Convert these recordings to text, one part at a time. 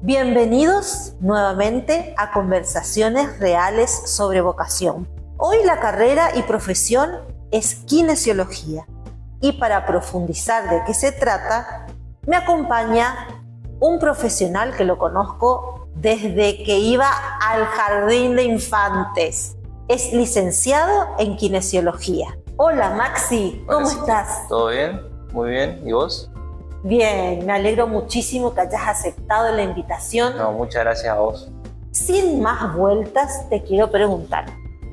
Bienvenidos nuevamente a Conversaciones Reales sobre Vocación. Hoy la carrera y profesión es kinesiología y para profundizar de qué se trata, me acompaña un profesional que lo conozco desde que iba al jardín de infantes. Es licenciado en kinesiología. Hola Maxi, ¿cómo estás? ¿Todo bien? Muy bien. ¿Y vos? Bien, me alegro muchísimo que hayas aceptado la invitación. No, muchas gracias a vos. Sin más vueltas, te quiero preguntar.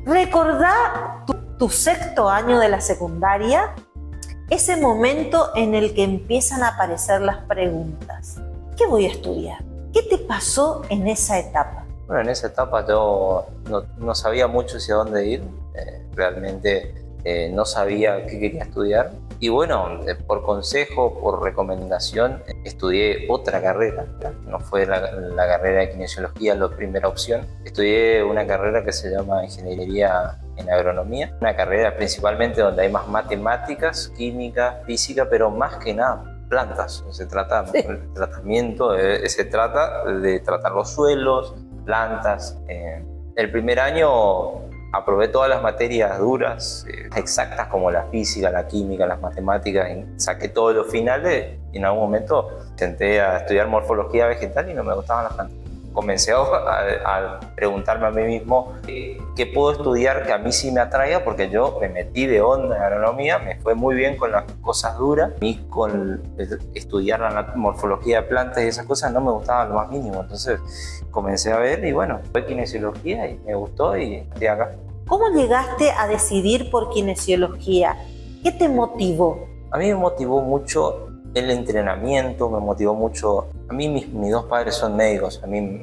¿Recordá tu sexto año de la secundaria? Ese momento en el que empiezan a aparecer las preguntas. ¿Qué voy a estudiar? ¿Qué te pasó en esa etapa? Bueno, en esa etapa yo no sabía mucho hacia dónde ir. Realmente no sabía qué quería estudiar. Y bueno, por consejo, por recomendación, estudié otra carrera. No fue la carrera de kinesiología la primera opción. Estudié una carrera que se llama Ingeniería en Agronomía. Una carrera principalmente donde hay más matemáticas, química, física, pero más que nada plantas. Se trata del tratamiento, se trata de tratar los suelos, plantas. El primer año aprobé todas las materias duras, exactas como la física, la química, las matemáticas, saqué todos los finales y en algún momento senté a estudiar morfología vegetal y no me gustaban las plantas. Comencé a preguntarme a mí mismo qué puedo estudiar que a mí sí me atraiga, porque yo me metí de onda en agronomía, me fue muy bien con las cosas duras, y con estudiar la morfología de plantas y esas cosas no me gustaban lo más mínimo. Entonces comencé a ver y bueno, fue kinesiología y me gustó y estoy acá. ¿Cómo llegaste a decidir por kinesiología? ¿Qué te motivó? A mí me motivó mucho el entrenamiento, me motivó mucho. A mí mis dos padres son médicos, a mí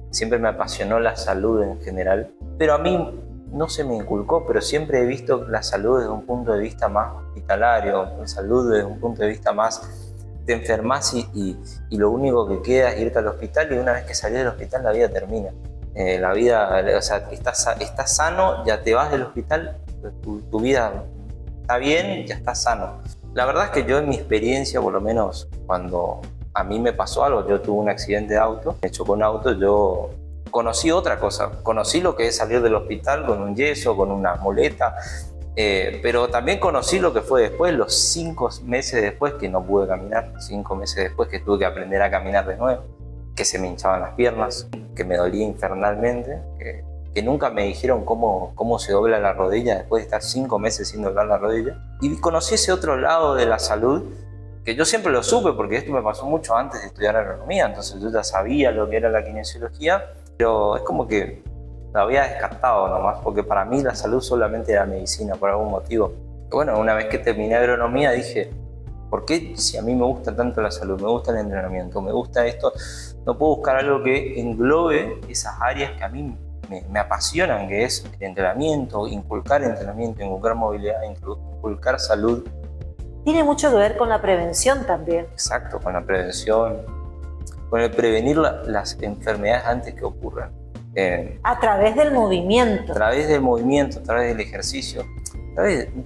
siempre me apasionó la salud en general, pero a mí no se me inculcó, pero siempre he visto la salud desde un punto de vista más hospitalario, la salud desde un punto de vista más te enfermas y lo único que queda es irte al hospital y una vez que salís del hospital la vida termina. La vida, o sea, estás sano, ya te vas del hospital, tu vida está bien, ya estás sano. La verdad es que yo en mi experiencia, por lo menos cuando a mí me pasó algo, yo tuve un accidente de auto, me chocó un auto, yo conocí otra cosa, conocí lo que es salir del hospital con un yeso, con una muleta, pero también conocí lo que fue después, los 5 meses después que no pude caminar, 5 meses después que tuve que aprender a caminar de nuevo, que se me hinchaban las piernas, que me dolía infernalmente, que nunca me dijeron cómo se dobla la rodilla después de estar 5 meses sin doblar la rodilla. Y conocí ese otro lado de la salud, que yo siempre lo supe porque esto me pasó mucho antes de estudiar agronomía, entonces yo ya sabía lo que era la kinesiología, pero es como que la había descartado nomás, porque para mí la salud solamente era medicina por algún motivo. Y bueno, una vez que terminé agronomía dije, ¿por qué si a mí me gusta tanto la salud, me gusta el entrenamiento, me gusta esto, no puedo buscar algo que englobe esas áreas que a mí me apasionan, que es el entrenamiento, inculcar movilidad, inculcar salud? Tiene mucho que ver con la prevención también. Exacto, con la prevención, con el prevenir las enfermedades antes que ocurran. A través del movimiento. A través del movimiento, a través del ejercicio.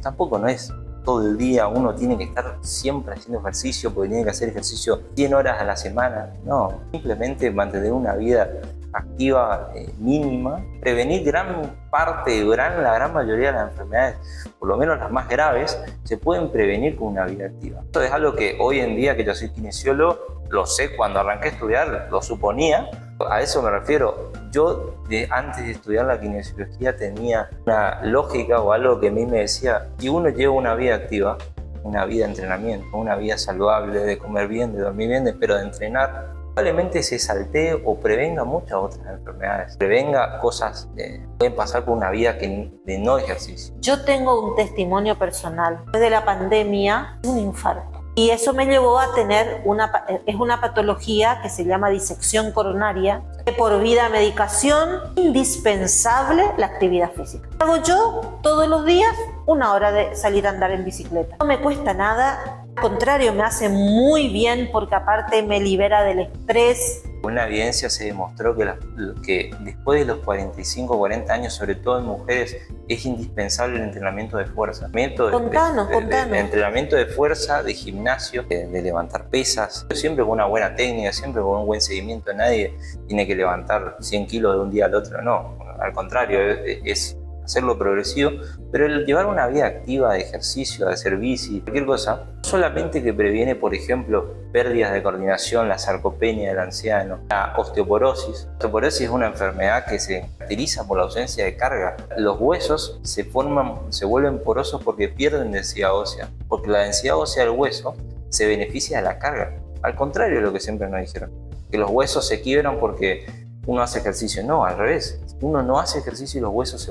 Tampoco no es todo el día, uno tiene que estar siempre haciendo ejercicio porque tiene que hacer ejercicio 100 horas a la semana. No, simplemente mantener una vida activa mínima, prevenir la gran mayoría de las enfermedades, por lo menos las más graves, se pueden prevenir con una vida activa. Esto es algo que hoy en día, que yo soy kinesiólogo, lo sé. Cuando arranqué a estudiar lo suponía, a eso me refiero. Yo antes de estudiar la kinesiología tenía una lógica o algo que a mí me decía, si uno lleva una vida activa, una vida de entrenamiento, una vida saludable, de comer bien, de dormir bien, pero de entrenar, probablemente se saltee o prevenga muchas otras enfermedades, prevenga cosas que pueden pasar por una vida de no ejercicio. Yo tengo un testimonio personal. Después de la pandemia, un infarto. Y eso me llevó a tener una patología que se llama disección coronaria, de por vida medicación, indispensable la actividad física. Hago yo todos los días 1 hora de salir a andar en bicicleta. No me cuesta nada Al contrario, me hace muy bien porque aparte me libera del estrés. Con la evidencia se demostró que después de los 45 o 40 años, sobre todo en mujeres, es indispensable el entrenamiento de fuerza. Contanos. De entrenamiento de fuerza, de gimnasio, de levantar pesas, siempre con una buena técnica, siempre con un buen seguimiento. Nadie tiene que levantar 100 kilos de un día al otro, no. Al contrario, es hacerlo progresivo, pero el llevar una vida activa de ejercicio, de hacer bici, cualquier cosa, no solamente que previene, por ejemplo, pérdidas de coordinación, la sarcopenia del anciano, la osteoporosis. La osteoporosis es una enfermedad que se caracteriza por la ausencia de carga. Los huesos se vuelven porosos porque pierden densidad ósea, porque la densidad ósea del hueso se beneficia de la carga. Al contrario de lo que siempre nos dijeron, que los huesos se quiebran porque uno hace ejercicio. No, al revés. Uno no hace ejercicio y los huesos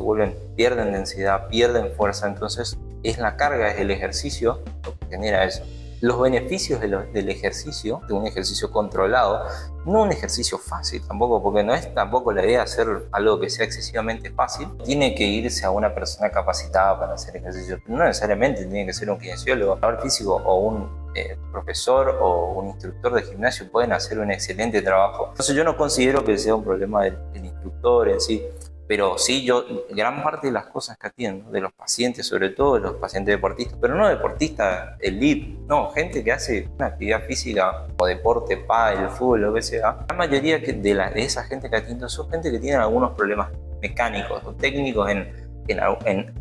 pierden densidad, pierden fuerza. Entonces es la carga, es el ejercicio lo que genera eso. Los beneficios del ejercicio, de un ejercicio controlado, no un ejercicio fácil tampoco, porque no es tampoco la idea de hacer algo que sea excesivamente fácil. Tiene que irse a una persona capacitada para hacer ejercicio. No necesariamente tiene que ser un kinesiólogo, un físico o un profesor o un instructor de gimnasio pueden hacer un excelente trabajo. Entonces yo no considero que sea un problema del instructor en sí, pero sí gran parte de las cosas que atiendo, de los pacientes, sobre todo de los pacientes deportistas, pero no deportistas elite, no, gente que hace una actividad física o deporte, pádel, fútbol, lo que sea, la mayoría de esa gente que atiendo son gente que tiene algunos problemas mecánicos o técnicos en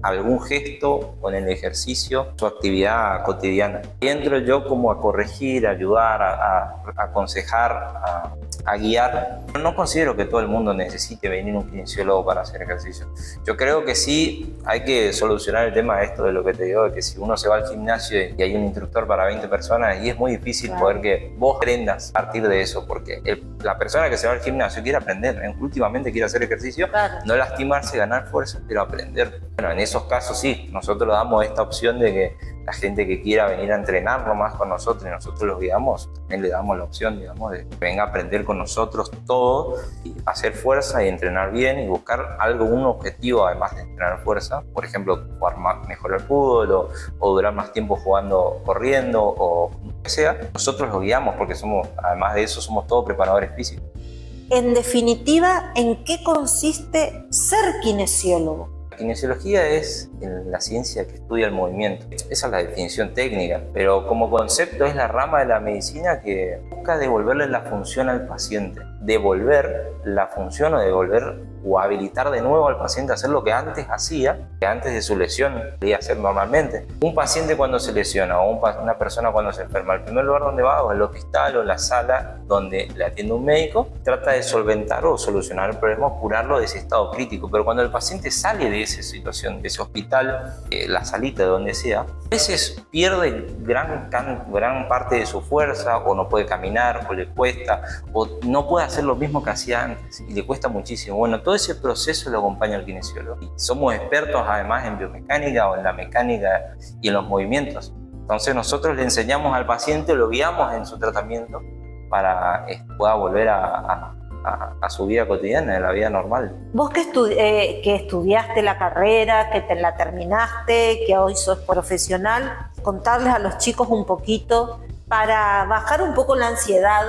algún gesto o en el ejercicio, su actividad cotidiana. Y entro yo como a corregir, a ayudar, a aconsejar, a guiar. No considero que todo el mundo necesite venir un kinesiólogo para hacer ejercicio. Yo creo que sí hay que solucionar el tema de esto, de lo que te digo, de que si uno se va al gimnasio y hay un instructor para 20 personas, y es muy difícil poder que vos aprendas a partir de eso, porque la persona que se va al gimnasio quiere aprender, últimamente quiere hacer ejercicio, no lastimarse, ganar fuerza, pero aprender. Bueno, en esos casos sí, nosotros damos esta opción de que la gente que quiera venir a entrenar nomás con nosotros y nosotros los guiamos, también le damos la opción, digamos, de que venga a aprender con nosotros todo, y hacer fuerza y entrenar bien y buscar un objetivo además de entrenar fuerza, por ejemplo, jugar mejor al fútbol o durar más tiempo jugando, corriendo o lo que sea. Nosotros los guiamos porque además de eso, somos todos preparadores físicos. En definitiva, ¿en qué consiste ser kinesiólogo? La kinesiología es la ciencia que estudia el movimiento. Esa es la definición técnica, pero como concepto es la rama de la medicina que busca devolverle la función al paciente. Devolver la función o habilitar de nuevo al paciente a hacer lo que antes hacía, que antes de su lesión podía hacer normalmente. Un paciente cuando se lesiona o una persona cuando se enferma, el primer lugar donde va o el hospital o la sala donde le atiende un médico, trata de solventar o solucionar el problema o curarlo de ese estado crítico. Pero cuando el paciente sale de esa situación, de ese hospital, la salita de donde sea, a veces pierde gran parte de su fuerza, o no puede caminar, o le cuesta, o no puede hacer lo mismo que hacía antes y le cuesta muchísimo. Bueno, todo ese proceso lo acompaña el kinesiólogo. Y somos expertos además en biomecánica o en la mecánica y en los movimientos. Entonces nosotros le enseñamos al paciente, lo guiamos en su tratamiento para que pueda volver a su vida cotidiana, a la vida normal. Vos que estudiaste la carrera, que te la terminaste, que hoy sos profesional, contarles a los chicos un poquito para bajar un poco la ansiedad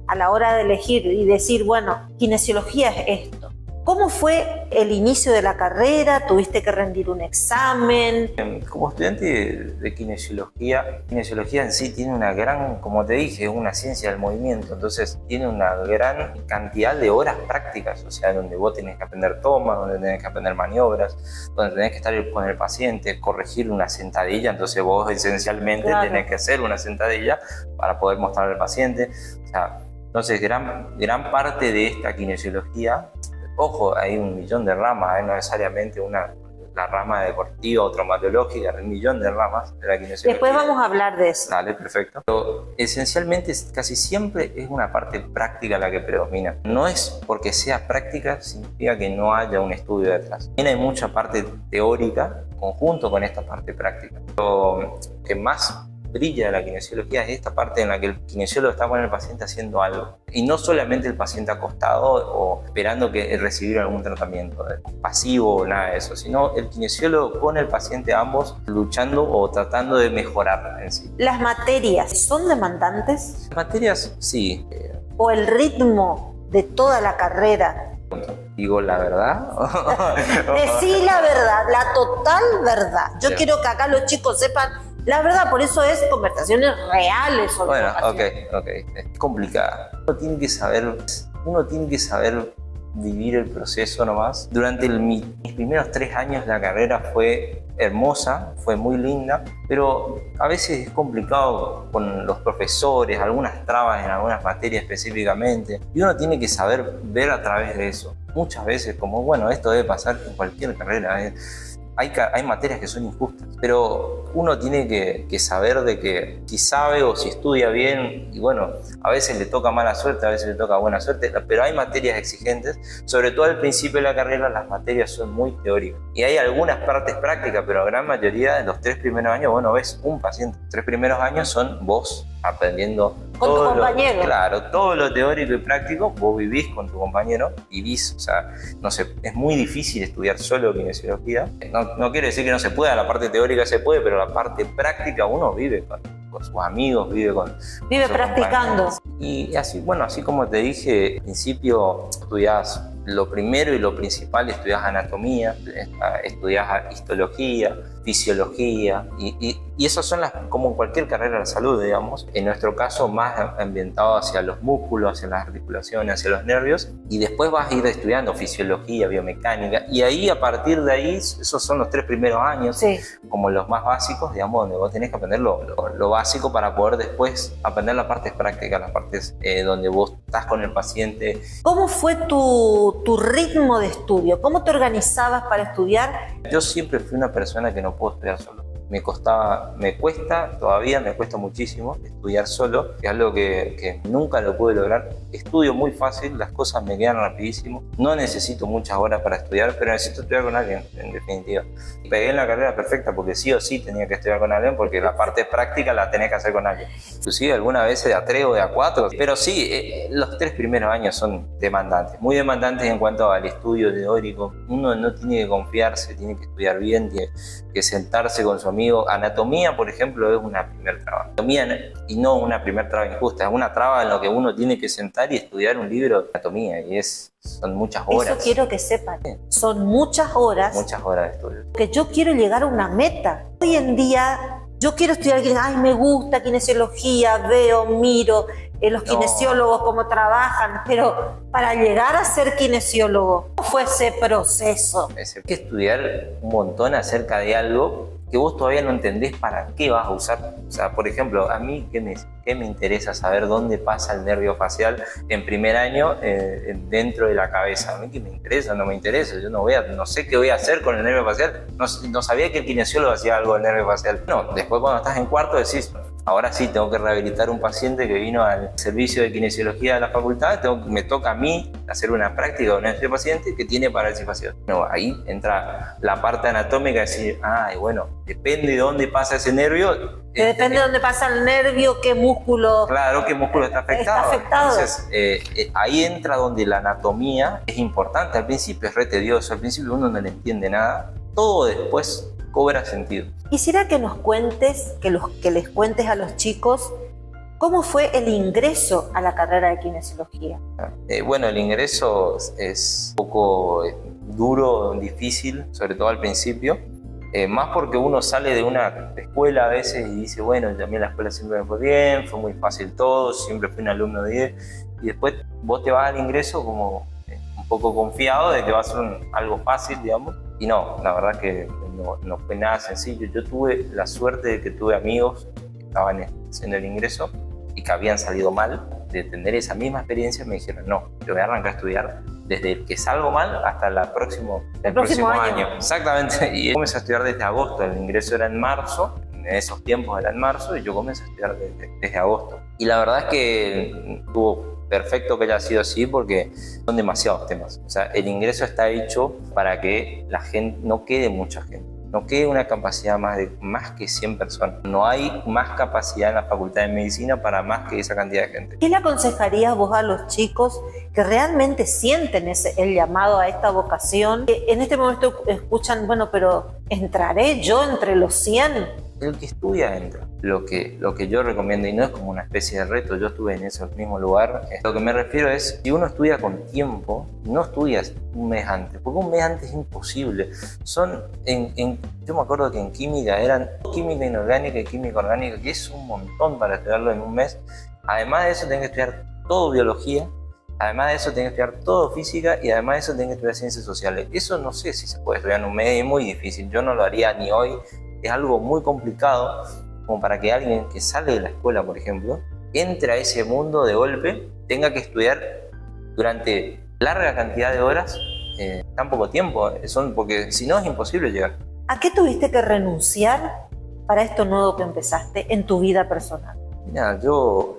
a la hora de elegir y decir, bueno, kinesiología es esto. ¿Cómo fue el inicio de la carrera? ¿Tuviste que rendir un examen? Como estudiante de kinesiología en sí tiene una gran, como te dije, una ciencia del movimiento, entonces tiene una gran cantidad de horas prácticas, o sea, donde vos tenés que aprender tomas, donde tenés que aprender maniobras, donde tenés que estar con el paciente, corregir una sentadilla, entonces vos esencialmente tenés que hacer una sentadilla para poder mostrarle al paciente. O sea, entonces gran parte de esta kinesiología, ojo, hay 1.000.000 de ramas, no necesariamente la rama deportiva o traumatológica, hay 1.000.000 de ramas de la kinesiología. Después vamos a hablar de eso. Dale, perfecto. Pero esencialmente casi siempre es una parte práctica la que predomina. No es porque sea práctica significa que no haya un estudio detrás. También hay mucha parte teórica conjunto con esta parte práctica. Lo que más brilla de la kinesiología es esta parte en la que el kinesiólogo está con el paciente haciendo algo. Y no solamente el paciente acostado o esperando que recibir algún tratamiento pasivo o nada de eso, sino el kinesiólogo con el paciente ambos luchando o tratando de mejorar en sí. ¿Las materias son demandantes? Las materias, sí. ¿O el ritmo de toda la carrera? ¿Digo la verdad? Decí la verdad, la total verdad. Yo quiero que acá los chicos sepan la verdad, por eso es conversaciones reales sobre vocación. Ok. Es complicada. Uno tiene que saber vivir el proceso nomás. Durante mis primeros 3 años la carrera fue hermosa, fue muy linda, pero a veces es complicado con los profesores, algunas trabas en algunas materias específicamente, y uno tiene que saber ver a través de eso. Muchas veces, como bueno, esto debe pasar en cualquier carrera, hay materias que son injustas, pero uno tiene que saber de que si sabe o si estudia bien, y bueno, a veces le toca mala suerte, a veces le toca buena suerte, pero hay materias exigentes, sobre todo al principio de la carrera las materias son muy teóricas, y hay algunas partes prácticas, pero la gran mayoría de los 3 primeros años, bueno, ves un paciente. Los 3 primeros años son vos aprendiendo con tu compañero. Claro, todo lo teórico y práctico, vos vivís con tu compañero, o sea, no sé, es muy difícil estudiar solo kinesiología. No quiere decir que no se pueda, la parte teórica se puede, pero la parte práctica uno vive con sus amigos, vive practicando. Y así, bueno, así como te dije, al principio estudiás lo primero y lo principal, estudiás anatomía, estudiás histología, fisiología, y esas son como en cualquier carrera de la salud, digamos. En nuestro caso, más ambientado hacia los músculos, hacia las articulaciones, hacia los nervios, y después vas a ir estudiando fisiología, biomecánica, y ahí, a partir de ahí, esos son los 3 primeros años, sí, como los más básicos, digamos, donde vos tenés que aprender lo básico para poder después aprender las partes prácticas, las partes donde vos estás con el paciente. ¿Cómo fue tu ritmo de estudio? ¿Cómo te organizabas para estudiar? Yo siempre fui una persona que no puedo estudiar solo. Todavía me cuesta muchísimo estudiar solo, que es algo que nunca lo pude lograr. Estudio muy fácil, las cosas me quedan rapidísimo. No necesito muchas horas para estudiar, pero necesito estudiar con alguien, en definitiva. Pegué en la carrera perfecta porque sí o sí tenía que estudiar con alguien, porque la parte práctica la tenés que hacer con alguien. Inclusive alguna vez de A3 o de A4, pero sí, los 3 primeros años son demandantes, muy demandantes en cuanto al estudio teórico. Uno no tiene que confiarse, tiene que estudiar bien, tiene que sentarse con su amigo. Anatomía, por ejemplo, es una primer traba. Anatomía, y no una primer traba injusta, es una traba en la que uno tiene que sentar y estudiar un libro de anatomía, y son muchas horas. Eso quiero que sepan, son muchas horas. Muchas horas de estudio. Que yo quiero llegar a una meta. Hoy en día, yo quiero estudiar, me gusta kinesiología, miro los kinesiólogos cómo trabajan, pero para llegar a ser kinesiólogo, ¿cómo fue ese proceso? Hay que estudiar un montón acerca de algo que vos todavía no entendés para qué vas a usar. O sea, por ejemplo, a mí, ¿qué me interesa saber dónde pasa el nervio facial en primer año dentro de la cabeza? A mí, ¿qué me interesa? No me interesa. Yo no sé qué voy a hacer con el nervio facial. No sabía que el kinesiólogo hacía algo del nervio facial. No, después cuando estás en cuarto decís, ahora sí, tengo que rehabilitar un paciente que vino al servicio de kinesiología de la facultad, me toca a mí hacer una práctica con este paciente que tiene parálisis facial. No, ahí entra la parte anatómica, decir, bueno, depende de dónde pasa ese nervio. Depende de dónde pasa el nervio, qué músculo. Claro, qué músculo está afectado. Entonces, ahí entra donde la anatomía es importante. Al principio es re tedioso, al principio uno no le entiende nada. Todo después cobra sentido. Quisiera que nos cuentes, que les cuentes a los chicos cómo fue el ingreso a la carrera de kinesiología. Bueno, el ingreso es un poco duro, difícil, sobre todo al principio. Más porque uno sale de una escuela a veces y dice, bueno, también la escuela siempre me fue bien, fue muy fácil todo, siempre fui un alumno de 10, y después vos te vas al ingreso como un poco confiado de que va a ser algo fácil, digamos, y no, la verdad que no fue nada sencillo. Yo tuve la suerte de que tuve amigos que estaban haciendo el ingreso y que habían salido mal. De tener esa misma experiencia me dijeron, no, yo voy a arrancar a estudiar desde que salgo mal hasta el próximo año. Exactamente, y comencé a estudiar desde agosto. El ingreso era en marzo, en esos tiempos era en marzo, y yo comencé a estudiar desde agosto. Y la verdad es que estuvo perfecto que haya sido así, porque son demasiados temas. O sea, el ingreso está hecho para que la gente, no quede mucha gente. no quede una capacidad más que 100 personas. No hay más capacidad en la Facultad de Medicina para más que esa cantidad de gente. ¿Qué le aconsejarías vos a los chicos que realmente sienten el llamado a esta vocación? Que en este momento escuchan, bueno, pero ¿entraré yo entre los 100? El que estudia entra. Lo que yo recomiendo, y no es como una especie de reto, yo estuve en ese mismo lugar, lo que me refiero es, si uno estudia con tiempo, no estudias un mes antes, porque un mes antes es imposible. Yo me acuerdo que en química eran química inorgánica y química orgánica, que es un montón para estudiarlo en un mes. Además de eso, tenés que estudiar todo biología, además de eso, tenés que estudiar todo física, y además de eso, tenés que estudiar ciencias sociales. Eso no sé si se puede estudiar en un mes, es muy difícil, yo no lo haría ni hoy. Es algo muy complicado como para que alguien que sale de la escuela, por ejemplo, entre a ese mundo de golpe, tenga que estudiar durante larga cantidad de horas, tan poco tiempo, porque si no es imposible llegar. ¿A qué tuviste que renunciar para esto nuevo que empezaste en tu vida personal? Mira, yo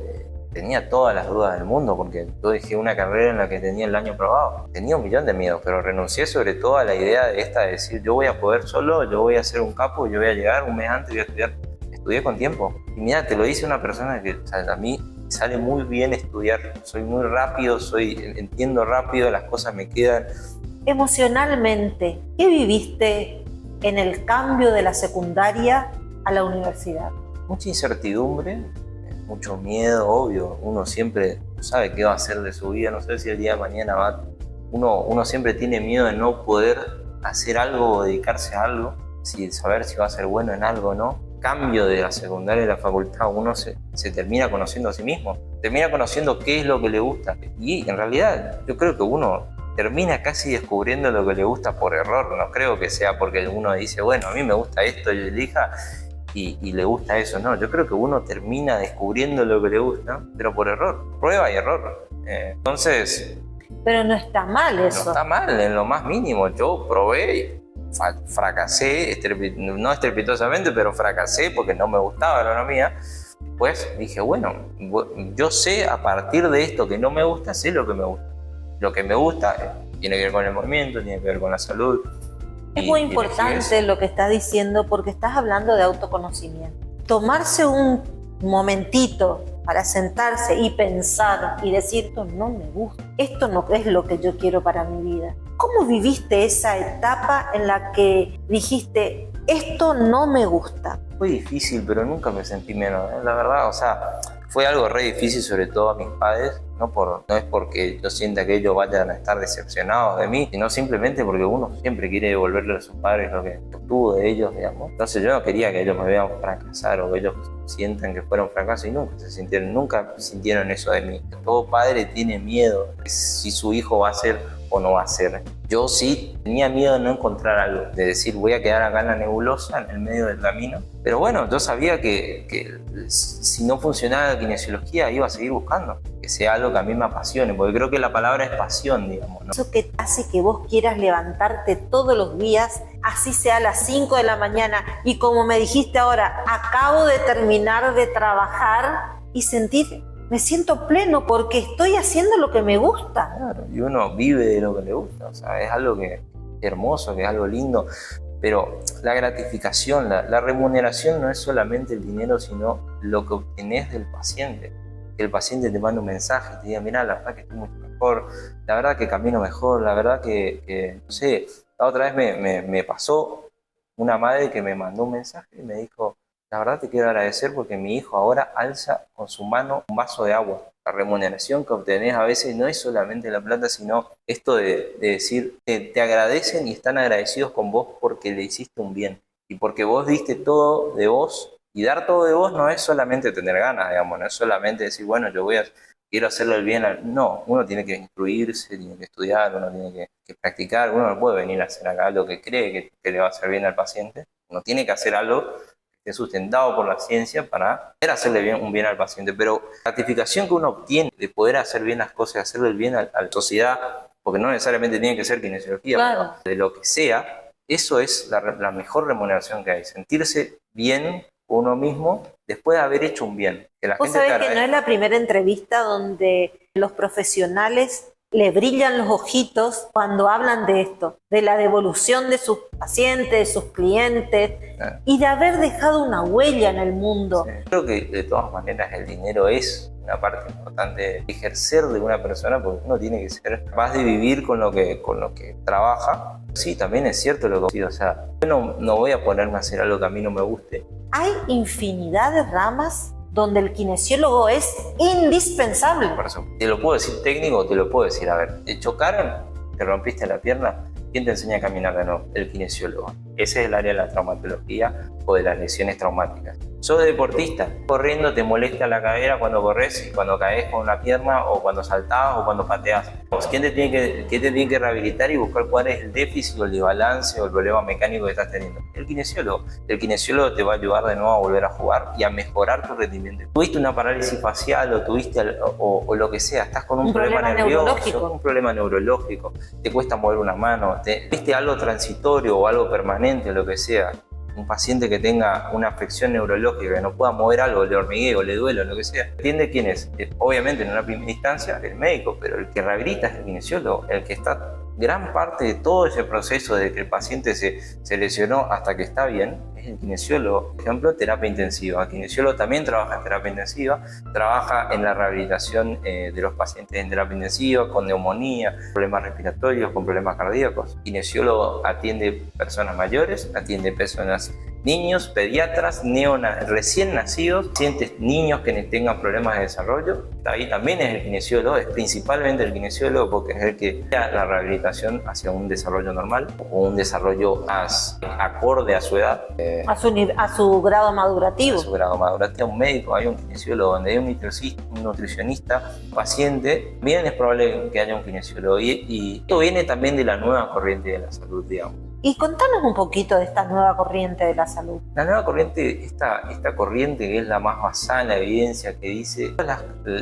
tenía todas las dudas del mundo porque yo dejé una carrera en la que tenía el año aprobado. Tenía un millón de miedos, pero renuncié sobre todo a la idea de decir, yo voy a poder solo, yo voy a ser un capo, yo voy a llegar un mes antes, voy a estudiar. Estudié con tiempo. Y mira, te lo dice una persona que, o sea, a mí sale muy bien estudiar. Soy muy rápido, entiendo rápido, las cosas me quedan. Emocionalmente, ¿qué viviste en el cambio de la secundaria a la universidad? Mucha incertidumbre, mucho miedo, obvio. Uno siempre no sabe qué va a hacer de su vida, no sé si el día de mañana uno siempre tiene miedo de no poder hacer algo o dedicarse a algo, sin saber si va a ser bueno en algo o no. Cambio de la secundaria a la facultad, uno se termina conociendo a sí mismo, termina conociendo qué es lo que le gusta. Y en realidad yo creo que uno termina casi descubriendo lo que le gusta por error. No creo que sea porque uno dice, bueno, a mí me gusta esto y elija y le gusta eso. No, yo creo que uno termina descubriendo lo que le gusta, pero por error, prueba y error. Entonces... Pero no está mal eso. No está mal, en lo más mínimo. Yo probé y fracasé, no estrepitosamente, pero fracasé porque no me gustaba la agronomía. Pues dije, bueno, yo sé a partir de esto que no me gusta, sé lo que me gusta. Lo que me gusta tiene que ver con el movimiento, tiene que ver con la salud. Es muy importante lo que estás diciendo porque estás hablando de autoconocimiento. Tomarse un momentito para sentarse y pensar y decir, esto no me gusta, esto no es lo que yo quiero para mi vida. ¿Cómo viviste esa etapa en la que dijiste, esto no me gusta? Fue difícil, pero nunca me sentí menos, la verdad, o sea, fue algo re difícil, sobre todo a mis padres, no es porque yo sienta que ellos vayan a estar decepcionados de mí, sino simplemente porque uno siempre quiere devolverle a sus padres lo que obtuvo de ellos, digamos. Entonces yo no quería que ellos me vean fracasar o que ellos sientan que fueron fracasos y nunca sintieron eso de mí. Todo padre tiene miedo de si su hijo va a ser o no va a ser. Yo sí tenía miedo de no encontrar algo, de decir voy a quedar acá en la nebulosa, en el medio del camino. Pero bueno, yo sabía que si no funcionaba la kinesiología iba a seguir buscando, que sea algo que a mí me apasione, porque creo que la palabra es pasión, digamos, ¿no? Eso que hace que vos quieras levantarte todos los días, así sea a las 5 de la mañana, y como me dijiste ahora, acabo de terminar de trabajar y sentir... Me siento pleno porque estoy haciendo lo que me gusta. Claro, y uno vive de lo que le gusta, o sea, es algo que es hermoso, que es algo lindo, pero la gratificación, la remuneración no es solamente el dinero, sino lo que obtenés del paciente. Que el paciente te manda un mensaje, te diga, mirá, la verdad que estoy mucho mejor, la verdad que camino mejor, la verdad que no sé, la otra vez me pasó una madre que me mandó un mensaje y me dijo, la verdad te quiero agradecer porque mi hijo ahora alza con su mano un vaso de agua. La remuneración que obtenés a veces no es solamente la plata, sino esto de decir que te agradecen y están agradecidos con vos porque le hiciste un bien. Y porque vos diste todo de vos. Y dar todo de vos no es solamente tener ganas, digamos, no es solamente decir, bueno, quiero hacerle el bien. No, uno tiene que instruirse, tiene que estudiar, uno tiene que practicar. Uno no puede venir a hacer acá lo que cree que le va a hacer bien al paciente. Uno tiene que hacer algo sustentado por la ciencia para poder hacerle un bien al paciente, pero la gratificación que uno obtiene de poder hacer bien las cosas, hacerle el bien a la sociedad, porque no necesariamente tiene que ser kinesiología, claro, de lo que sea, eso es la mejor remuneración que hay, sentirse bien uno mismo después de haber hecho un bien. Que la Vos gente sabés que no es la primera entrevista donde los profesionales le brillan los ojitos cuando hablan de esto, de la devolución de sus pacientes, de sus clientes, y de haber dejado una huella en el mundo. Sí. Creo que de todas maneras el dinero es una parte importante de ejercer de una persona, porque uno tiene que ser capaz de vivir con lo que trabaja. Sí, también es cierto lo que digo, o sea, yo no voy a ponerme a hacer algo que a mí no me guste. Hay infinidad de ramas donde el kinesiólogo es indispensable. Por eso, te lo puedo decir técnico, te lo puedo decir, a ver, te chocaron, te rompiste la pierna, ¿quién te enseña a caminar de nuevo? El kinesiólogo. Ese es el área de la traumatología o de las lesiones traumáticas. Sos deportista, corriendo te molesta la cadera cuando corres y cuando caes con la pierna o cuando saltás o cuando pateás. ¿Quién te tiene que rehabilitar y buscar cuál es el déficit o el desbalance o el problema mecánico que estás teniendo? El kinesiólogo. El kinesiólogo te va a ayudar de nuevo a volver a jugar y a mejorar tu rendimiento. Tuviste una parálisis facial o tuviste o lo que sea, estás con un problema nervioso, un problema neurológico, te cuesta mover una mano, viste algo transitorio o algo permanente o lo que sea. Un paciente que tenga una afección neurológica, que no pueda mover algo, le hormigueo, le duele, lo que sea. ¿Entiende quién es? Obviamente en una primera instancia el médico, pero el que rehabilita es el kinesiólogo, el que está gran parte de todo ese proceso de que el paciente se lesionó hasta que está bien, es el kinesiólogo. Por ejemplo, terapia intensiva. El kinesiólogo también trabaja en terapia intensiva, trabaja en la rehabilitación de los pacientes en terapia intensiva, con neumonía, problemas respiratorios, con problemas cardíacos. El kinesiólogo atiende personas mayores, atiende personas, niños, pediatras, recién nacidos, pacientes, niños que tengan problemas de desarrollo. Ahí también es el kinesiólogo, es principalmente el kinesiólogo porque es el que da la rehabilitación hacia un desarrollo normal o un desarrollo más acorde a su edad. A su grado madurativo. A su grado madurativo. Un médico, hay un kinesiólogo, donde hay un nutricionista, paciente, bien es probable que haya un kinesiólogo. Y esto viene también de la nueva corriente de la salud, digamos. Y contanos un poquito de esta nueva corriente de la salud. La nueva corriente, esta corriente que es la más basada en la evidencia, que dice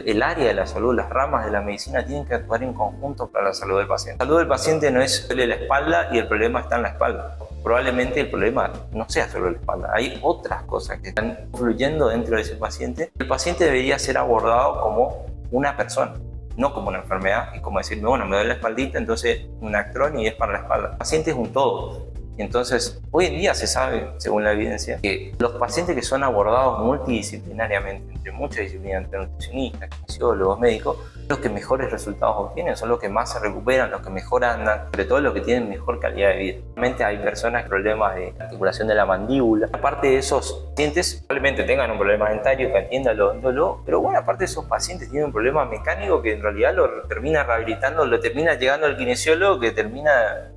el área de la salud, las ramas de la medicina tienen que actuar en conjunto para la salud del paciente. La salud del paciente no es solo la espalda y el problema está en la espalda. Probablemente el problema no sea solo la espalda, hay otras cosas que están influyendo dentro de ese paciente. El paciente debería ser abordado como una persona, no como una enfermedad, y como decirme, bueno, me duele la espaldita, entonces un Actron y es para la espalda. El paciente es un todo. Entonces, hoy en día se sabe, según la evidencia, que los pacientes que son abordados multidisciplinariamente, entre muchas disciplinas, entre nutricionistas, kinesiólogos, médicos, los que mejores resultados obtienen, son los que más se recuperan, los que mejor andan, sobre todo los que tienen mejor calidad de vida. Realmente hay personas con problemas de articulación de la mandíbula. Aparte de esos pacientes, probablemente tengan un problema dentario que atiendan el dolor, pero buena parte de esos pacientes tienen un problema mecánico que en realidad lo termina rehabilitando, lo termina llegando al kinesiólogo que termina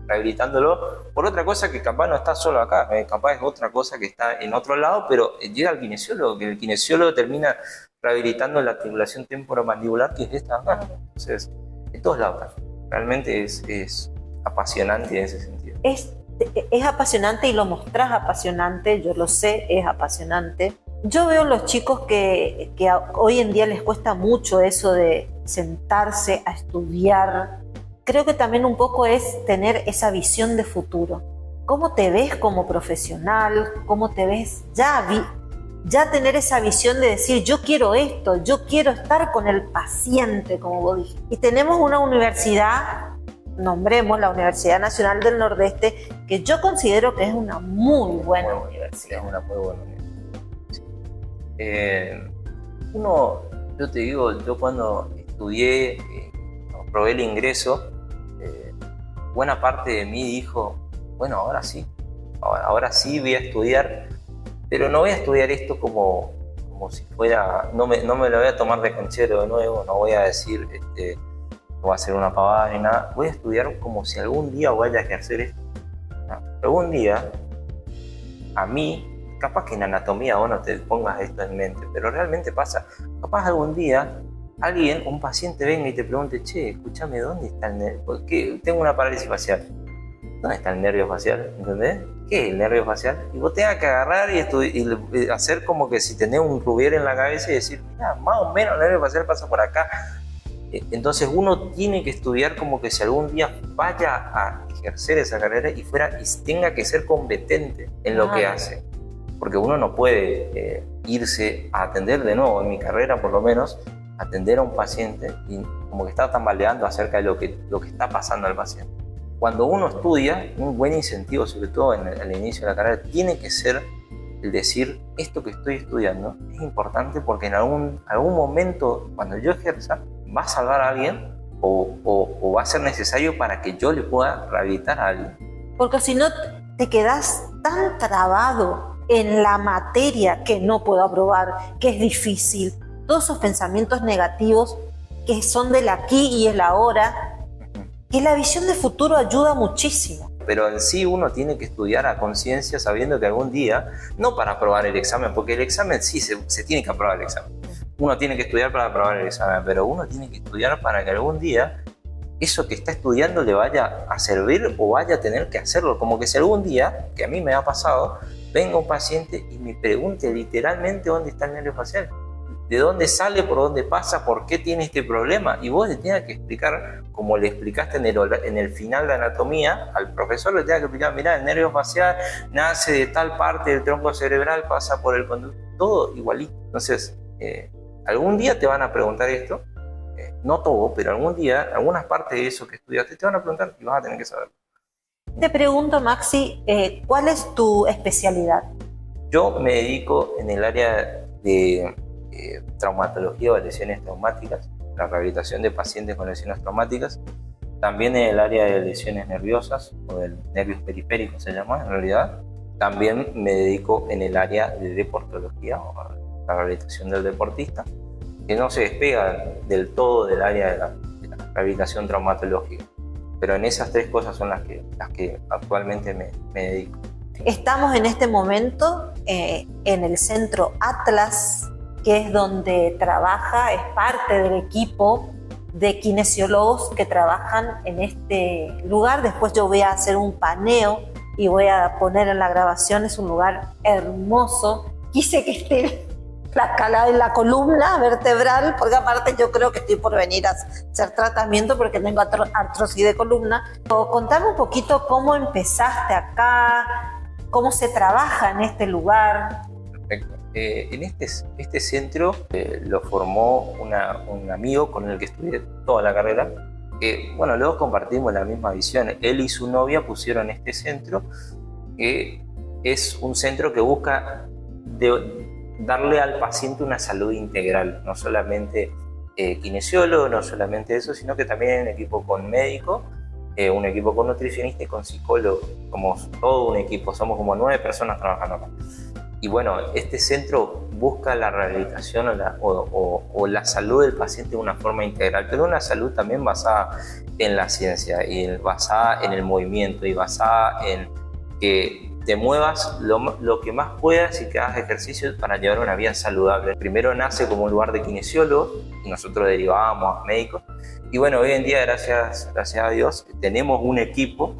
rehabilitándolo por otra cosa que capaz no está solo acá, capaz es otra cosa que está en otro lado, pero llega al kinesiólogo, que el kinesiólogo termina rehabilitando la articulación temporomandibular, que es esta acá. Entonces, en todos lados, realmente es apasionante en ese sentido. Es apasionante y lo mostrás apasionante, yo lo sé, es apasionante. Yo veo los chicos que hoy en día les cuesta mucho eso de sentarse a estudiar. Creo que también un poco es tener esa visión de futuro. ¿Cómo te ves como profesional? ¿Cómo te ves ya tener esa visión de decir, yo quiero esto, yo quiero estar con el paciente, como vos dijiste? Y tenemos una universidad, nombremos la Universidad Nacional del Nordeste, que yo considero que es una muy buena universidad. Es una muy buena universidad. Yo te digo, yo cuando estudié, probé el ingreso, buena parte de mí dijo, bueno, ahora sí voy a estudiar, pero no voy a estudiar esto como si fuera, no me lo voy a tomar de canchero de nuevo, no voy a decir, no voy a hacer una pavada ni nada, voy a estudiar como si algún día vaya a ejercer esto. Algún día, a mí, capaz que en anatomía vos no te pongas esto en mente, pero realmente pasa, capaz algún día, un paciente venga y te pregunte, che, escúchame, ¿dónde está el nervio? Porque tengo una parálisis facial. ¿Dónde está el nervio facial? ¿Entendés? ¿Qué es el nervio facial? Y vos tengas que agarrar y hacer como que si tenés un rubier en la cabeza y decir, mira, más o menos el nervio facial pasa por acá. Entonces uno tiene que estudiar como que si algún día vaya a ejercer esa carrera y tenga que ser competente en lo que hace. Porque uno no puede irse a atender de nuevo, en mi carrera por lo menos, atender a un paciente y como que está tambaleando acerca de lo que está pasando al paciente. Cuando uno estudia, un buen incentivo, sobre todo al inicio de la carrera, tiene que ser el decir, esto que estoy estudiando es importante porque en algún momento, cuando yo ejerza, va a salvar a alguien o va a ser necesario para que yo le pueda rehabilitar a alguien. Porque si no, te quedas tan trabado en la materia que no puedo aprobar, que es difícil. Todos esos pensamientos negativos que son del aquí y el ahora, que la visión de futuro ayuda muchísimo. Pero en sí uno tiene que estudiar a conciencia sabiendo que algún día, no para aprobar el examen, porque el examen sí se tiene que aprobar el examen. Uno tiene que estudiar para aprobar el examen, pero uno tiene que estudiar para que algún día eso que está estudiando le vaya a servir o vaya a tener que hacerlo. Como que si algún día, que a mí me ha pasado, venga un paciente y me pregunte literalmente dónde está el nervio facial, de dónde sale, por dónde pasa, por qué tiene este problema, y vos le tengas que explicar, como le explicaste en el final de anatomía, al profesor le tengas que explicar, mirá, el nervio facial nace de tal parte del tronco cerebral, pasa por el conducto, todo igualito. Entonces, algún día te van a preguntar esto, no todo, pero algún día, algunas partes de eso que estudiaste te van a preguntar y vas a tener que saber. Te pregunto, Maxi, ¿cuál es tu especialidad? Yo me dedico en el área de traumatología o lesiones traumáticas, la rehabilitación de pacientes con lesiones traumáticas, también en el área de lesiones nerviosas o del nervios periféricos se llama en realidad. También me dedico en el área de deportología o la rehabilitación del deportista, que no se despega del todo del área de la rehabilitación traumatológica, pero en esas tres cosas son las que actualmente me dedico. Estamos en este momento en el centro Atlas, que es donde trabaja, es parte del equipo de kinesiólogos que trabajan en este lugar. Después yo voy a hacer un paneo y voy a poner en la grabación, es un lugar hermoso. Quise que esté la columna vertebral, porque aparte yo creo que estoy por venir a hacer tratamiento porque tengo artrosis de columna. Contame un poquito cómo empezaste acá, cómo se trabaja en este lugar. Perfecto. En este centro lo formó un amigo con el que estudié toda la carrera. Bueno, luego compartimos la misma visión. Él y su novia pusieron este centro, que es un centro que busca darle al paciente una salud integral, no solamente kinesiólogo, no solamente eso, sino que también un equipo con médico, un equipo con nutricionista y con psicólogo. Somos todo un equipo, somos como 9 personas trabajando acá. Y bueno, este centro busca la rehabilitación o la salud del paciente de una forma integral, pero una salud también basada en la ciencia y basada en el movimiento y basada en que te muevas lo que más puedas y que hagas ejercicio para llevar una vida saludable. Primero nace como un lugar de kinesiólogos y nosotros derivábamos a médicos. Y bueno, hoy en día, gracias a Dios, tenemos un equipo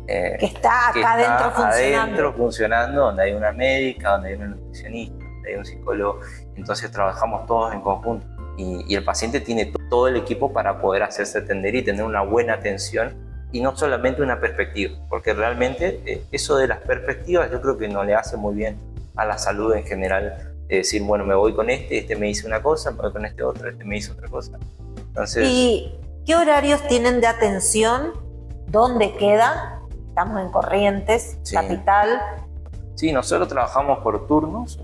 que está acá adentro funcionando, donde hay una médica, donde hay una nutricionista, donde hay un psicólogo. Entonces trabajamos todos en conjunto y el paciente tiene todo el equipo para poder hacerse atender y tener una buena atención y no solamente una perspectiva, porque realmente eso de las perspectivas yo creo que no le hace muy bien a la salud en general. Decir, bueno, me voy con este me hizo una cosa, me voy con este otro, este me hizo otra cosa. Entonces, ¿y qué horarios tienen de atención? ¿Dónde queda? Estamos en Corrientes, sí. Capital. Sí, nosotros trabajamos por turnos,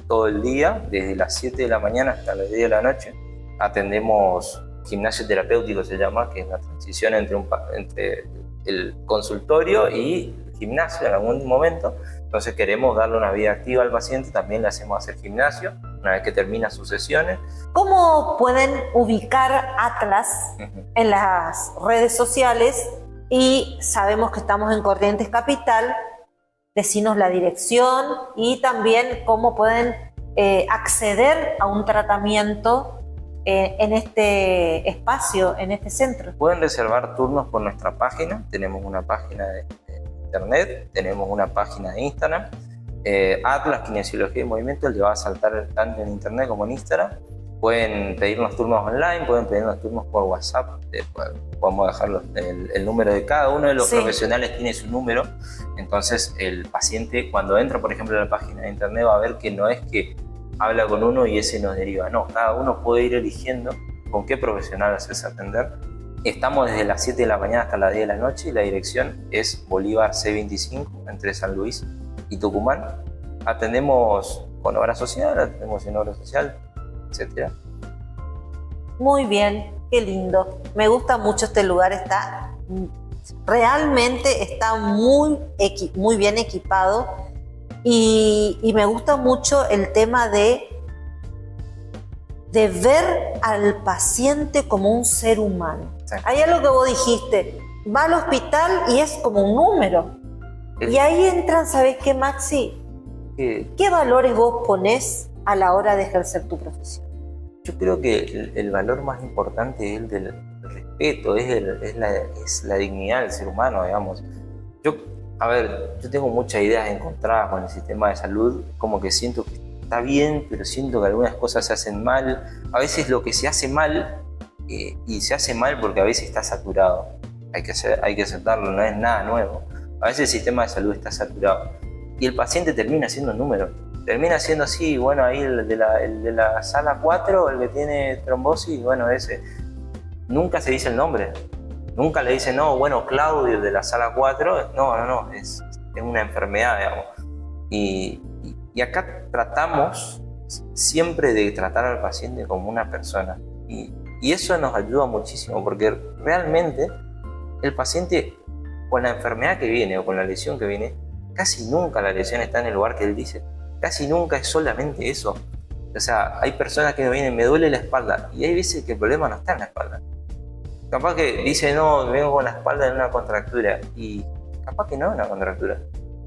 todo el día, desde las 7 de la mañana hasta las 10 de la noche. Atendemos gimnasio terapéutico, se llama, que es la transición entre el consultorio y el gimnasio en algún momento. Entonces queremos darle una vida activa al paciente, también le hacemos hacer gimnasio una vez que termina sus sesiones. ¿Cómo pueden ubicar Atlas en las redes sociales? Y sabemos que estamos en Corrientes Capital, decinos la dirección y también cómo pueden acceder a un tratamiento en este espacio, en este centro. Pueden reservar turnos por nuestra página, tenemos una página de internet, tenemos una página de Instagram, Atlas Kinesiología y Movimiento, le va a saltar tanto en internet como en Instagram. Pueden pedirnos turnos online, pueden pedirnos turnos por WhatsApp, podemos dejar el número de cada uno de los profesionales, tiene su número. Entonces el paciente cuando entra, por ejemplo, a la página de internet va a ver que no es que habla con uno y ese nos deriva. No, cada uno puede ir eligiendo con qué profesional hacerse atender. Estamos desde las 7 de la mañana hasta las 10 de la noche y la dirección es Bolívar C25, entre San Luis y Tucumán. Atendemos con obra social, atendemos sin obra social, etc. Muy bien, qué lindo. Me gusta mucho este lugar, realmente está muy bien equipado y me gusta mucho el tema de ver al paciente como un ser humano. Exacto. Hay algo que vos dijiste, va al hospital y es como un número. Y ahí entran, ¿sabés qué, Maxi? ¿Qué valores vos ponés a la hora de ejercer tu profesión? Yo creo que el valor más importante es el del respeto, es la dignidad del ser humano, digamos. Yo tengo muchas ideas encontradas con el sistema de salud, como que siento que está bien, pero siento que algunas cosas se hacen mal. A veces lo que se hace mal, y se hace mal porque a veces está saturado. Hay que aceptarlo, no es nada nuevo. A veces el sistema de salud está saturado. Y el paciente termina siendo un número. Termina siendo así, bueno, ahí el de la sala 4, el que tiene trombosis, bueno, ese. Nunca se dice el nombre. Nunca le dicen, no, bueno, Claudio de la sala 4. No, es una enfermedad, digamos. Y acá tratamos siempre de tratar al paciente como una persona. Y eso nos ayuda muchísimo, porque realmente el paciente, con la enfermedad que viene o con la lesión que viene, casi nunca la lesión está en el lugar que él dice. Casi nunca es solamente eso. O sea, hay personas que me vienen, me duele la espalda, y hay veces que el problema no está en la espalda. Capaz que dice, no, vengo con la espalda en una contractura, y capaz que no es una contractura.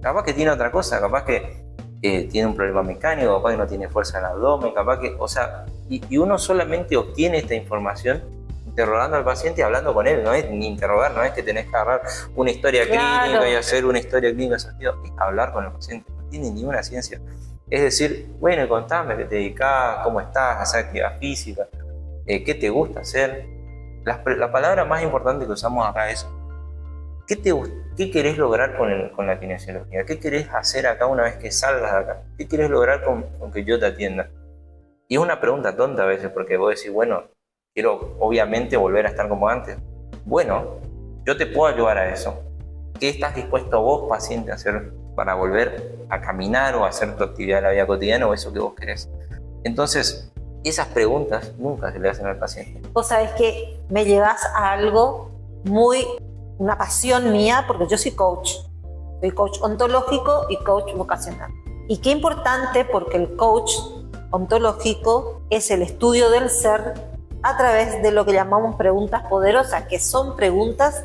Capaz que tiene otra cosa, capaz que tiene un problema mecánico, capaz que no tiene fuerza en el abdomen, capaz que, o sea, y uno solamente obtiene esta información interrogando al paciente y hablando con él. No es ni interrogar, no es que tenés que agarrar una historia clínica y hacer una historia clínica, es hablar con el paciente, no tiene ninguna ciencia. Es decir, bueno, contame qué te dedicás, cómo estás, hacer actividad física, qué te gusta hacer. La palabra más importante que usamos acá es ¿qué querés lograr con la kinesiología? ¿Qué querés hacer acá una vez que salgas de acá? ¿Qué querés lograr con que yo te atienda? Y es una pregunta tonta a veces, porque vos decís, bueno, quiero obviamente volver a estar como antes. Bueno, yo te puedo ayudar a eso. ¿Qué estás dispuesto vos, paciente, a hacer para volver a caminar o a hacer tu actividad de la vida cotidiana o eso que vos querés? Entonces, esas preguntas nunca se le hacen al paciente. Vos sabés que me llevas a algo una pasión mía, porque yo soy coach ontológico y coach vocacional. Y qué importante, porque el coach ontológico es el estudio del ser a través de lo que llamamos preguntas poderosas, que son preguntas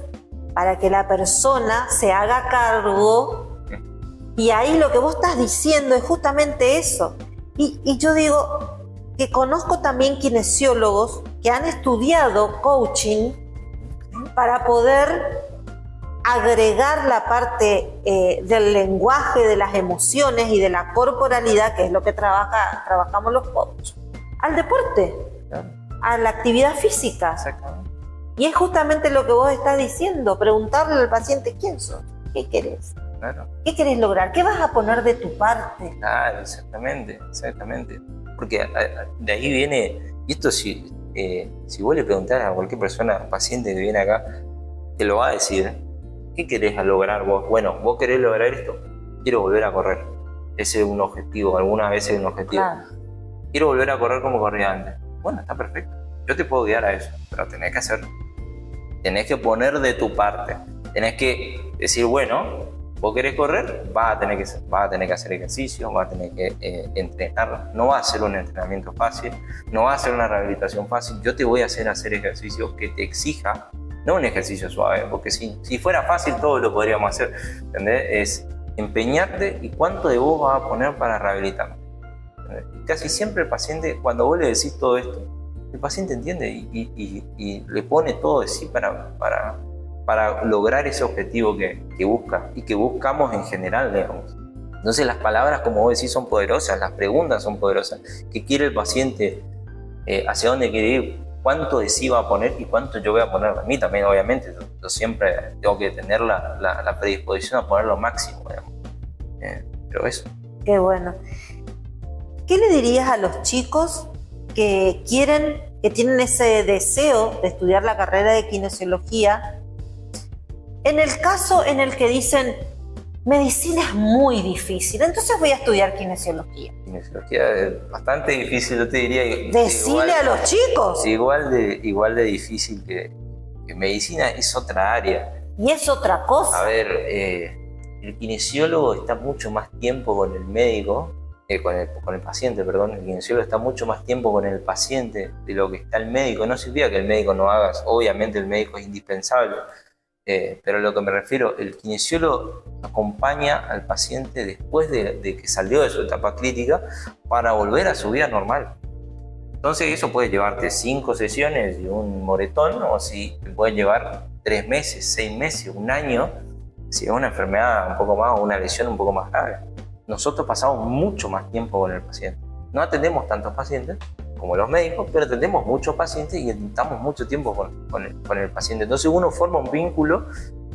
para que la persona se haga cargo. Y ahí lo que vos estás diciendo es justamente eso. Y yo digo que conozco también kinesiólogos que han estudiado coaching para poder agregar la parte del lenguaje, de las emociones y de la corporalidad, que es lo que trabajamos los coaches, al deporte, a la actividad física. Exactamente. Y es justamente lo que vos estás diciendo, preguntarle al paciente, ¿quién sos? ¿Qué querés? Claro. ¿Qué querés lograr? ¿Qué vas a poner de tu parte? Claro, exactamente. Porque de ahí viene, y esto si vos le preguntás a cualquier persona, paciente que viene acá, te lo va a decir. ¿Qué querés lograr vos? Bueno, vos querés lograr esto. Quiero volver a correr. Ese es un objetivo, algunas veces es un objetivo. Claro. Quiero volver a correr como corría antes. Bueno, está perfecto. Yo te puedo guiar a eso, pero tenés que hacerlo. Tenés que poner de tu parte. Tenés que decir, bueno, vos querés correr, vas a tener que hacer ejercicio, vas a tener que entrenar. No va a ser un entrenamiento fácil, no va a ser una rehabilitación fácil. Yo te voy a hacer ejercicios que te exija, no un ejercicio suave, porque si fuera fácil todo lo podríamos hacer, ¿entendés? Es empeñarte y cuánto de vos vas a poner para rehabilitar. Casi siempre el paciente, cuando vos le decís todo esto, el paciente entiende y le pone todo de sí para lograr ese objetivo que busca y que buscamos en general, digamos. Entonces las palabras, como vos decís, son poderosas, las preguntas son poderosas. ¿Qué quiere el paciente? ¿Hacia dónde quiere ir? ¿Cuánto de sí va a poner y cuánto yo voy a poner de mí también? Obviamente, yo siempre tengo que tener la predisposición a poner lo máximo, digamos. Pero eso. Qué bueno. ¿Qué le dirías a los chicos que tienen ese deseo de estudiar la carrera de kinesiología, en el caso en el que dicen, medicina es muy difícil, entonces voy a estudiar kinesiología? Kinesiología es bastante difícil, yo te diría. Decile a los chicos. Igual de difícil que medicina, es otra área. Y es otra cosa. A ver, el kinesiólogo está mucho más tiempo con el médico, con el paciente, perdón. El kinesiólogo está mucho más tiempo con el paciente de lo que está el médico. No significa que el médico no haga, obviamente el médico es indispensable, pero a lo que me refiero, el kinesiólogo acompaña al paciente después de que salió de su etapa crítica para volver a su vida normal. Entonces eso puede llevarte 5 sesiones y un moretón, o si te puede llevar 3 meses, 6 meses, un año, si es una enfermedad un poco más o una lesión un poco más grave. Nosotros pasamos mucho más tiempo con el paciente. No atendemos tantos pacientes como los médicos, pero atendemos muchos pacientes y estamos mucho tiempo con el paciente. Entonces uno forma un vínculo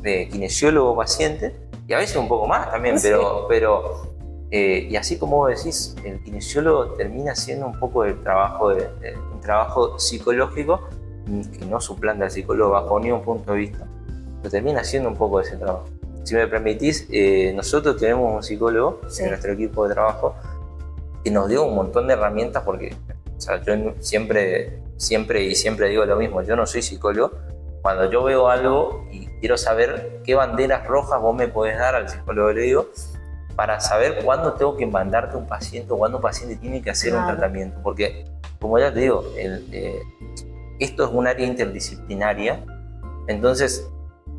de kinesiólogo-paciente y a veces un poco más también, Sí. pero y así como vos decís, el kinesiólogo termina siendo un poco el trabajo un trabajo psicológico que no suplanta al psicólogo bajo ningún punto de vista, pero termina siendo un poco de ese trabajo. Si me permitís, nosotros tenemos un psicólogo en nuestro equipo de trabajo que nos dio un montón de herramientas porque, o sea, yo siempre digo lo mismo, yo no soy psicólogo. Cuando yo veo algo y quiero saber qué banderas rojas vos me podés dar, al psicólogo le digo, para saber cuándo tengo que mandarte un paciente o cuándo un paciente tiene que hacer un tratamiento. Porque, como ya te digo, esto es un área interdisciplinaria, entonces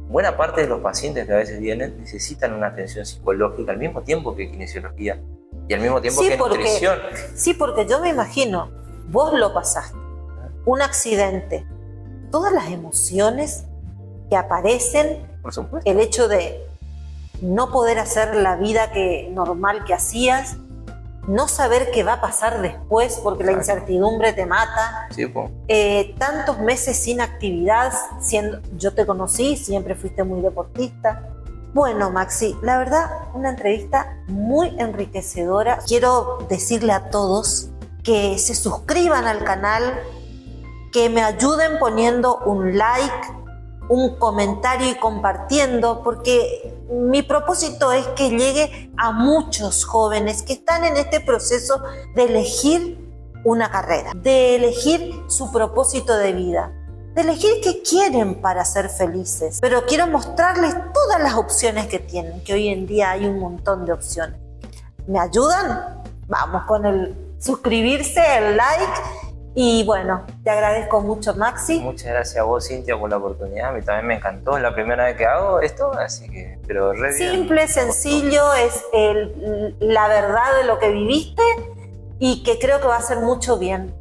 buena parte de los pacientes que a veces vienen necesitan una atención psicológica al mismo tiempo que kinesiología y al mismo tiempo que nutrición. Sí, porque yo me imagino, vos lo pasaste, un accidente, todas las emociones que aparecen, Por supuesto. el hecho de no poder hacer la vida normal que hacías, no saber qué va a pasar después porque la incertidumbre te mata, Sí, pues. tantos meses sin actividad, yo te conocí, siempre fuiste muy deportista. Bueno, Maxi, la verdad, una entrevista muy enriquecedora. Quiero decirle a todos que se suscriban al canal, que me ayuden poniendo un like, un comentario y compartiendo, porque mi propósito es que llegue a muchos jóvenes que están en este proceso de elegir una carrera, de elegir su propósito de vida, de elegir qué quieren para ser felices. Pero quiero mostrarles todas las opciones que tienen, que hoy en día hay un montón de opciones. ¿Me ayudan? Vamos con el suscribirse, el like. Y bueno, te agradezco mucho, Maxi. Muchas gracias a vos, Cintia, por la oportunidad. A mí también me encantó, es la primera vez que hago esto, así que, pero re bien. Simple, sencillo, es la verdad de lo que viviste y que creo que va a hacer mucho bien